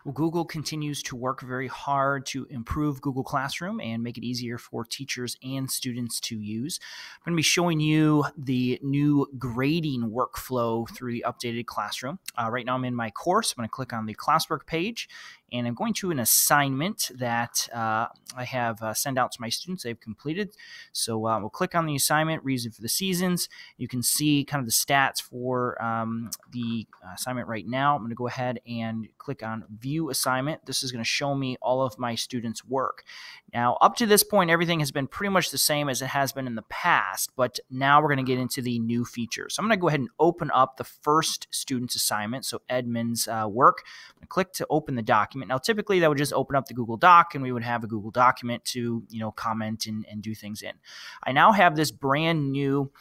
Well, Google continues to work very hard to improve Google Classroom and make it easier for teachers and students to use. I'm going to be showing you the new grading workflow through the updated Classroom. Right now I'm in my course. I'm going to click on the classwork page, and I'm going to an assignment that I have sent out to my students they've completed. So we'll click on the assignment, Reason for the Seasons. You can see kind of the stats for the assignment right now. I'm going to go ahead and click on View Assignment. This is going to show me all of my students' work. Now, up to this point, everything has been pretty much the same as it has been in the past, but now we're going to get into the new features. So I'm going to go ahead and open up the first student's assignment, so Edmund's work. I'm going to click to open the document. Now, typically, that would just open up the Google Doc, and we would have a Google document to, comment and do things in. I now have this brand new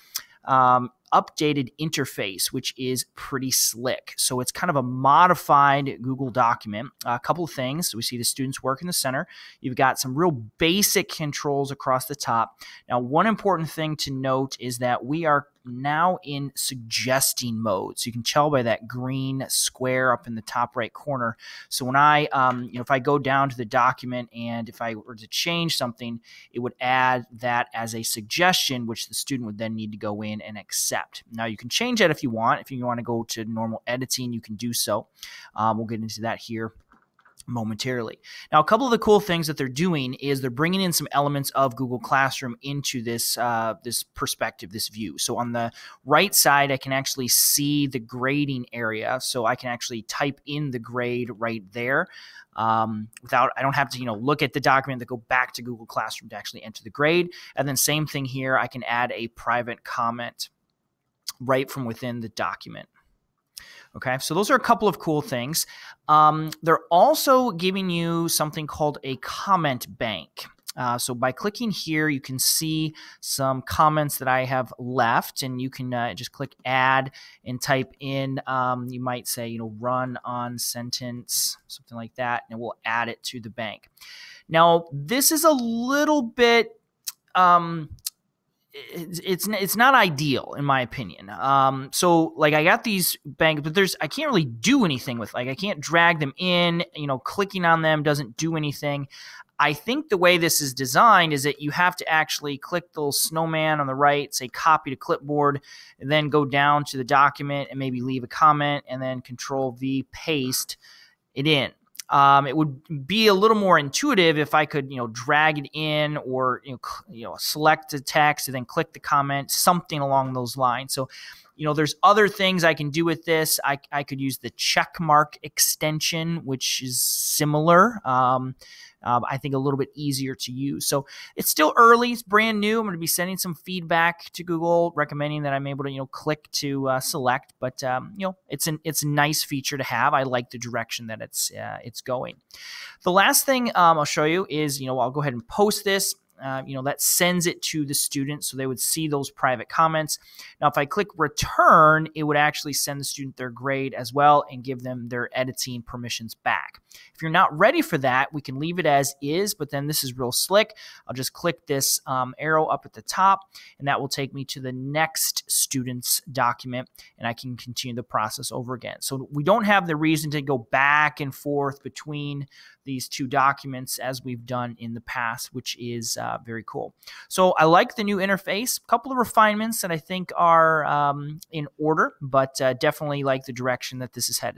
updated interface, which is pretty slick. So it's kind of a modified Google document. A couple of things. So we see the students' work in the center. You've got some real basic controls across the top. Now, one important thing to note is that we are now in suggesting mode. So you can tell by that green square up in the top right corner. So when I, if I go down to the document and if I were to change something, it would add that as a suggestion, which the student would then need to go in and accept. Now you can change that if you want. If you want to go to normal editing, you can do so. We'll get into that here momentarily. Now, a couple of the cool things that they're doing is they're bringing in some elements of Google Classroom into this this perspective, this view. So on the right side, I can actually see the grading area. So I can actually type in the grade right there. I don't have to, look at the document to go back to Google Classroom to actually enter the grade. And then same thing here, I can add a private comment right from within the document. Okay, so those are a couple of cool things. They're also giving you something called a comment bank. So by clicking here, you can see some comments that I have left, and you can just click add and type in, you might say, run on sentence, something like that, and we'll add it to the bank. Now, this is a little bit... It's not ideal in my opinion. So like I got these banks, but I can't really do anything with, I can't drag them in, clicking on them doesn't do anything. I think the way this is designed is that you have to actually click the little snowman on the right, say copy to clipboard, and then go down to the document and maybe leave a comment and then Control V paste it in. It would be a little more intuitive if I could, drag it in or, select the text and then click the comment, something along those lines. So, there's other things I can do with this. I could use the check mark extension, which is similar. I think a little bit easier to use. So it's still early. It's brand new. I'm going to be sending some feedback to Google, recommending that I'm able to, click to select. But it's a nice feature to have. I like the direction that it's going. The last thing I'll show you is, I'll go ahead and post this. That sends it to the student so they would see those private comments. Now, if I click return, it would actually send the student their grade as well and give them their editing permissions back. If you're not ready for that, we can leave it as is, but then this is real slick. I'll just click this arrow up at the top, and that will take me to the next student's document, and I can continue the process over again. So we don't have the reason to go back and forth between these two documents as we've done in the past, which is very cool. So I like the new interface. A couple of refinements that I think are in order, but definitely like the direction that this is headed.